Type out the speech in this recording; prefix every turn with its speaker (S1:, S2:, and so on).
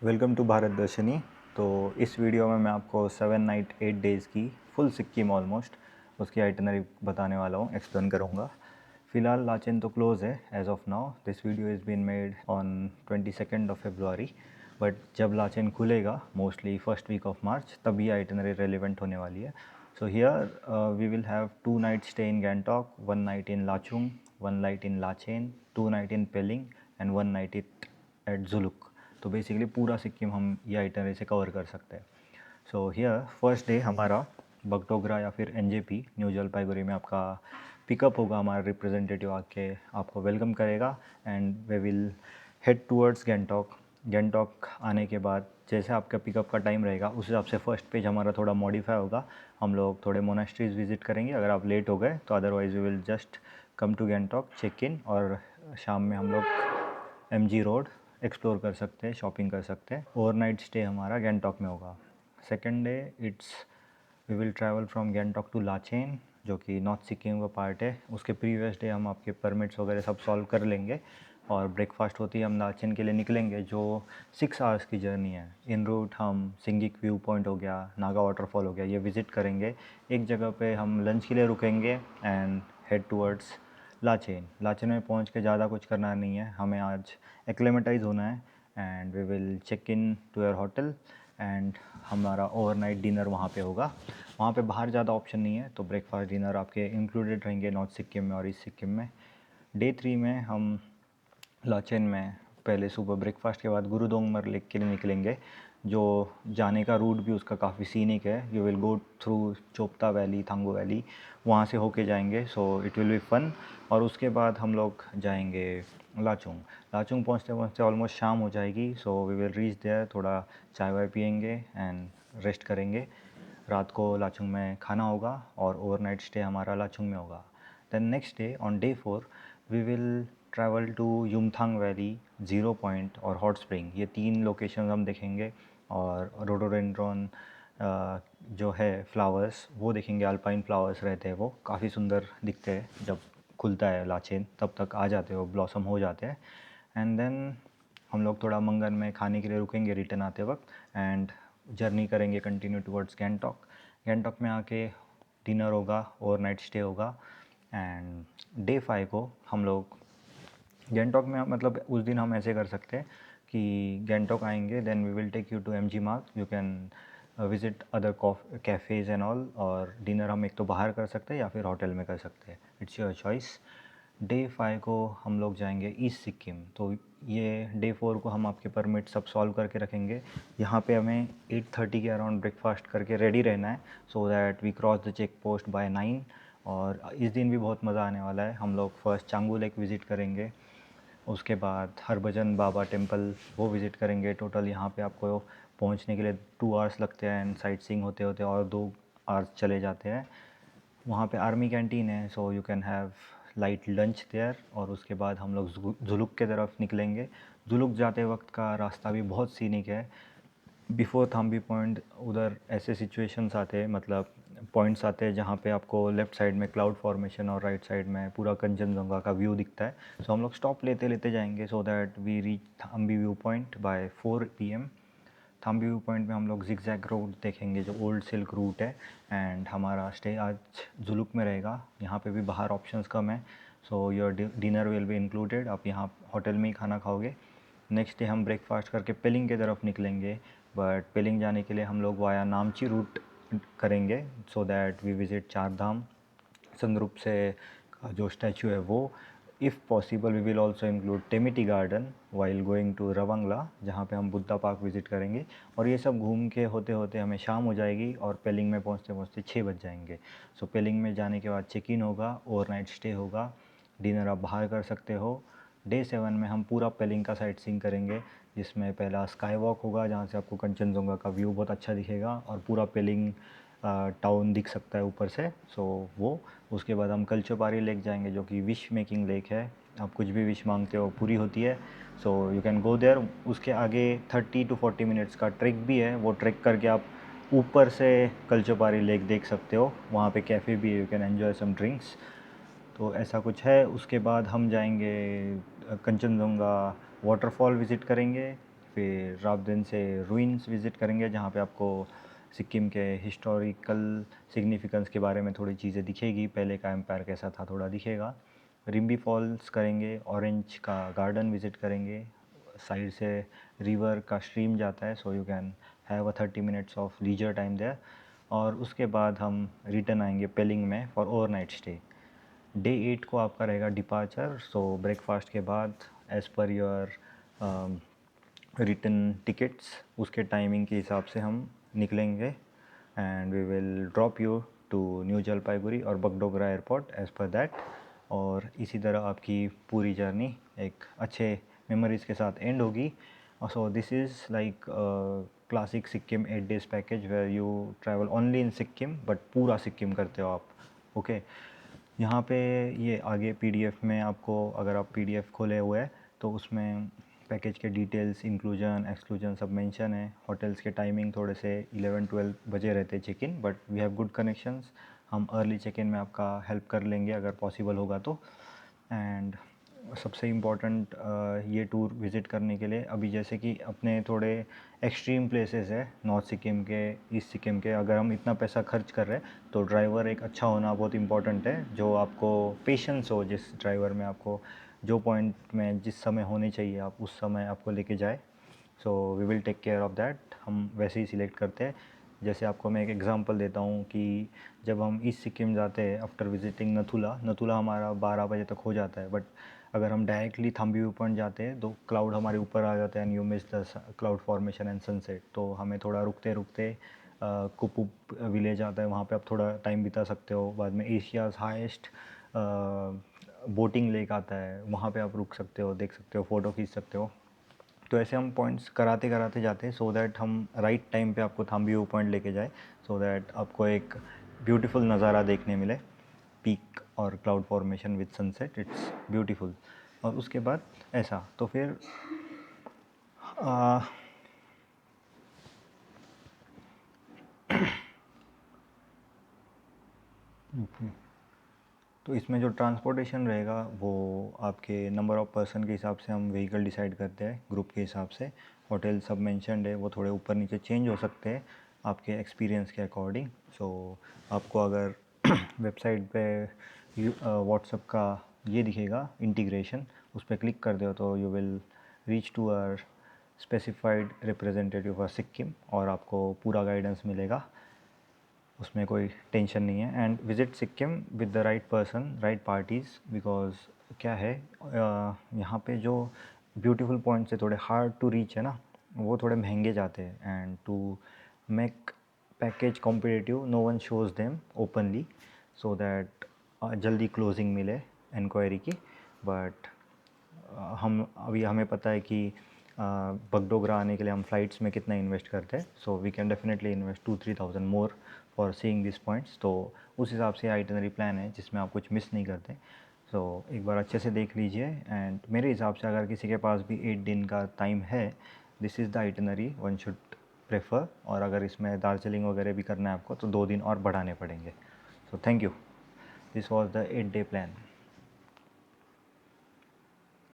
S1: Welcome to Bharat दर्शनी। तो इस वीडियो में मैं आपको 7 नाइट 8 डेज़ की फुल सिक्किम ऑलमोस्ट उसकी आइटनरी बताने वाला हूँ, एक्सप्लेन करूँगा। फ़िलहाल लाचेन तो क्लोज़ है as of now. This video is been made on 22 February, but जब लाचेन खुलेगा mostly first week of March, तभी आइटनरी रेलिवेंट होने वाली है। So here we will have 2 night stay in Gangtok, 1 night in Lachung, 1 night in Lachen, 2 night in Pelling and 1 night at Zuluk. तो basically पूरा सिक्किम हम ये आइटनरी से कवर कर सकते हैं। सो हियर फर्स्ट डे हमारा बगडोगरा या फिर एनजेपी न्यू जलपाईगुड़ी में आपका पिकअप होगा। हमारा रिप्रेजेंटेटिव आके आपको वेलकम करेगा and way will head towards Gangtok. Gangtok आने के बाद जैसे आपका पिकअप का टाइम रहेगा उस हिसाब से फर्स्ट पेज हमारा थोड़ा मॉडिफाई होगा। हम लोग थोड़े मोनास्ट्रीज विज़िट करेंगे अगर आप लेट हो गए तो, otherwise we will just come to Gangtok, check in, और शाम में हम लोग एमजी रोड एक्सप्लोर कर सकते हैं, शॉपिंग कर सकते हैं। ओवरनाइट स्टे हमारा गैंगटॉक में होगा। Second day we will travel from Gangtok to Lachen, जो कि नॉर्थ सिक्किम का पार्ट है। उसके प्रीवियस डे हम आपके परमिट्स वगैरह सब सॉल्व कर लेंगे और ब्रेकफास्ट होती ही हम लाचेन के लिए निकलेंगे, जो 6 आवर्स की जर्नी है। इन रूट हम सिंगिक व्यू पॉइंट हो गया, नागा वाटरफॉल हो गया, ये विज़िट करेंगे। एक जगह पे हम लंच के लिए रुकेंगे and head towards Lachen. Lachen में पहुंच के ज़्यादा कुछ करना नहीं है, हमें आज एक्लेमेटाइज होना है and we will check in to your hotel and हमारा ओवरनाइट डिनर वहाँ पे होगा। वहाँ पे बाहर ज़्यादा ऑप्शन नहीं है, तो ब्रेकफास्ट डिनर आपके इंक्लूडेड रहेंगे नॉर्थ सिक्किम में और ईस्ट सिक्किम में। डे 3 में हम लाचेन में पहले सुबह ब्रेकफास्ट के बाद गुरुदोंगमर लेक के लिए निकलेंगे, जो जाने का रूट भी उसका काफ़ी सीनिक है। You will go through Chopta valley, Thango valley, वहाँ से होके जाएंगे, so it will be fun. और उसके बाद हम लोग जाएंगे लाचुंग। लाचुंग पहुँचते पहुँचते ऑलमोस्ट शाम हो जाएगी, so we will reach there, थोड़ा चाय वाय पियेंगे एंड रेस्ट करेंगे। रात को लाचुंग में खाना होगा और ओवरनाइट स्टे हमारा लाचुंग में होगा। Then next day on day 4 we will travel to Yumthang valley, zero point और हॉट स्प्रिंग। ये 3 लोकेशन हम देखेंगे और रोडोडेंड्रॉन जो है फ्लावर्स वो देखेंगे। अल्पाइन फ्लावर्स रहते हैं, वो काफ़ी सुंदर दिखते हैं। जब खुलता है लाचेन तब तक आ जाते हैं, वो ब्लॉसम हो जाते हैं। एंड देन हम लोग थोड़ा मंगन में खाने के लिए रुकेंगे रिटर्न आते वक्त एंड जर्नी करेंगे कंटिन्यू टुवर्ड्स गैंगटॉक। गैंगटॉक में आके डिनर होगा, ओवरनाइट स्टे होगा एंड डे 5 को हम लोग गैंगटॉक में, मतलब उस दिन हम ऐसे कर सकते हैं कि गैंगटॉक आएंगे, then we will take you to MG Marg. You can visit other cafes and all, और डिनर हम एक तो बाहर कर सकते हैं या फिर होटल में कर सकते हैं, इट्स योर चॉइस। डे 5 को हम लोग जाएंगे ईस्ट सिक्किम। तो ये डे 4 को हम आपके परमिट सब सॉल्व करके रखेंगे। यहाँ पे हमें 8:30 के अराउंड ब्रेकफास्ट करके रेडी रहना है, so that we cross the check post by 9। और इस दिन भी बहुत मज़ा आने वाला है। हम लोग फर्स्ट चांगू लेक विज़िट करेंगे, उसके बाद हरभजन बाबा टेम्पल वो विज़िट करेंगे। टोटल यहाँ पे आपको पहुँचने के लिए 2 आवर्स लगते हैं एंड साइट सीइंग होते होते और 2 आवर्स चले जाते हैं। वहाँ पे आर्मी कैंटीन है, so you can have light lunch there. और उसके बाद हम लोग जुलुक के तरफ निकलेंगे। जुलुक जाते वक्त का रास्ता भी बहुत सीनिक है। बिफोर थाम्बी पॉइंट उधर ऐसे सिचुएशंस आते हैं, मतलब पॉइंट्स आते हैं जहाँ पे आपको लेफ़्ट साइड में क्लाउड फॉर्मेशन और राइट साइड में पूरा कंचनजंगा का व्यू दिखता है। सो हम लोग स्टॉप लेते लेते जाएंगे so that we reach Thambi view point by 4 PM। Thambi view point में हम लोग जिगजैग रोड देखेंगे, जो ओल्ड सिल्क रूट है। एंड हमारा स्टे आज जुलुक में रहेगा। यहाँ पे भी बाहर ऑप्शंस कम है, so your dinner will be included, आप यहाँ होटल में ही खाना खाओगे। नेक्स्ट डे हम ब्रेकफास्ट करके पेलिंग की तरफ निकलेंगे, बट पेलिंग जाने के लिए हम लोग वाया नामची रूट करेंगे, सो दैट वी विज़िट चार धाम। संदरूप से का जो स्टैचू है वो, if possible we will also include Temi tea garden while going to Ravangla, जहाँ पे हम बुद्धा पार्क विज़िट करेंगे। और ये सब घूम के होते होते हमें शाम हो जाएगी और पेलिंग में पहुँचते पहुँचते 6 बज जाएंगे। सो पेलिंग में जाने के बाद चेक इन होगा, ओवरनाइट स्टे होगा, डिनर आप बाहर कर सकते हो। डे 7 में हम पूरा पेलिंग का साइट सीइंग करेंगे, जिसमें पहला स्काई वॉक होगा, जहाँ से आपको कंचनजंगा का व्यू बहुत अच्छा दिखेगा और पूरा पेलिंग टाउन दिख सकता है ऊपर से। सो वो, उसके बाद हम कल्चोपारी लेक जाएंगे, जो कि विश मेकिंग लेक है। आप कुछ भी विश मांगते हो पूरी होती है, so you can go there. उसके आगे 30 to 40 मिनट्स का ट्रैक भी है, वो ट्रैक करके आप ऊपर से कल्चोपारी लेक देख सकते हो। वहाँ पे कैफ़े भी है, you can enjoy some drinks. तो ऐसा कुछ है। उसके बाद हम जाएंगे कंचनजंगा वाटरफॉल विज़िट करेंगे। फिर राबदेन से रुइंस विज़िट करेंगे जहाँ पे आपको सिक्किम के हिस्टोरिकल सिग्निफिकेंस के बारे में थोड़ी चीज़ें दिखेगी, पहले का एम्पायर कैसा था थोड़ा दिखेगा। रिम्बी फॉल्स करेंगे, ऑरेंज का गार्डन विज़िट करेंगे, साइड से रिवर का स्ट्रीम जाता है, so you can have a 30 minutes of leisure time there. और उसके बाद हम रिटर्न आएंगे पेलिंग में फॉर ओवरनाइट स्टे। डे 8 को आपका रहेगा डिपार्चर, सो ब्रेकफास्ट के बाद as per your return tickets उसके टाइमिंग के हिसाब से हम निकलेंगे and we will drop you to New Jalpaiguri और Bagdogra airport as per that. और इसी तरह आपकी पूरी जर्नी एक अच्छे मेमोरीज़ के साथ एंड होगी। So this is like classic Sikkim 8 days package where you travel only in Sikkim but पूरा सिक्किम करते हो आप। ओके यहाँ पे ये आगे पीडीएफ में आपको, अगर आप पीडीएफ खोले हुए हैं तो उसमें पैकेज के डिटेल्स, इंक्लूजन एक्सक्लूजन सब मेंशन है। होटल्स के टाइमिंग थोड़े से 11-12 बजे रहते हैं check in, but we have good connections, हम अर्ली चेक इन में आपका हेल्प कर लेंगे अगर पॉसिबल होगा तो। एंड सबसे इम्पॉर्टेंट ये टूर विज़िट करने के लिए अभी जैसे कि अपने थोड़े एक्सट्रीम प्लेसेस है नॉर्थ सिक्किम के, ईस्ट सिक्किम के, अगर हम इतना पैसा खर्च कर रहे हैं तो ड्राइवर एक अच्छा होना बहुत इंपॉर्टेंट है, जो आपको पेशेंस हो, जिस ड्राइवर में आपको जो पॉइंट में जिस समय होने चाहिए आप उस समय आपको लेके जाए। So we will take care of that, हम वैसे ही सिलेक्ट करते हैं। जैसे आपको मैं एक एग्जांपल देता हूँ कि जब हम ईस्ट सिक्किम जाते हैं आफ्टर विजिटिंग नथुला हमारा 12 बजे तक हो जाता है, बट अगर हम डायरेक्टली थम्बी व्यू पॉइंट जाते हैं तो क्लाउड हमारे ऊपर आ जाते हैं and you miss the cloud formation and sunset. तो हमें थोड़ा रुकते रुकते कुपुप विलेज आता है, वहाँ पे आप थोड़ा टाइम बिता सकते हो। बाद में एशियाज़ हाईएस्ट बोटिंग लेक आता है, वहाँ पे आप रुक सकते हो, देख सकते हो, फ़ोटो खींच सकते हो। तो ऐसे हम पॉइंट्स कराते कराते जाते हैं सो दैट हम राइट टाइम पे आपको थम्बी व्यू पॉइंट लेके जाए, सो दैट आपको एक ब्यूटीफुल नज़ारा देखने मिले, पीक और cloud formation with sunset, it's beautiful. और उसके बाद ऐसा तो फिर तो इसमें जो ट्रांसपोर्टेशन रहेगा वो आपके नंबर ऑफ़ पर्सन के हिसाब से हम व्हीकल डिसाइड करते हैं, ग्रुप के हिसाब से। होटल सब मेंशन्ड है, वो थोड़े ऊपर नीचे चेंज हो सकते हैं आपके एक्सपीरियंस के अकॉर्डिंग। सो आपको अगर वेबसाइट पे व्हाट्सएप का ये दिखेगा इंटीग्रेशन, उस पर क्लिक कर दो तो you will reach to our specified representative for Sikkim और आपको पूरा गाइडेंस मिलेगा, उसमें कोई टेंशन नहीं है। And visit Sikkim with the right person, right parties, because क्या है यहाँ पे जो ब्यूटीफुल पॉइंट्स है थोड़े हार्ड टू रीच है ना, वो थोड़े महंगे जाते हैं। And to make package competitive no one shows them openly, so that जल्दी क्लोजिंग मिले इंक्वायरी की। बट हम अभी हमें पता है कि बगडोगरा आने के लिए हम फ़्लाइट्स में कितना इन्वेस्ट करते हैं, so we can definitely invest 2-3,000 more for seeing this points. तो उस हिसाब से आइटनरी प्लान है जिसमें आप कुछ मिस नहीं करते। सो एक बार अच्छे से देख लीजिए। एंड मेरे हिसाब से अगर किसी के पास भी 8 दिन का टाइम है, this is the itinerary one should prefer. और अगर इसमें दार्जिलिंग वगैरह भी करना है आपको तो 2 दिन और बढ़ाने पड़ेंगे। So thank you, this was the 8 day plan.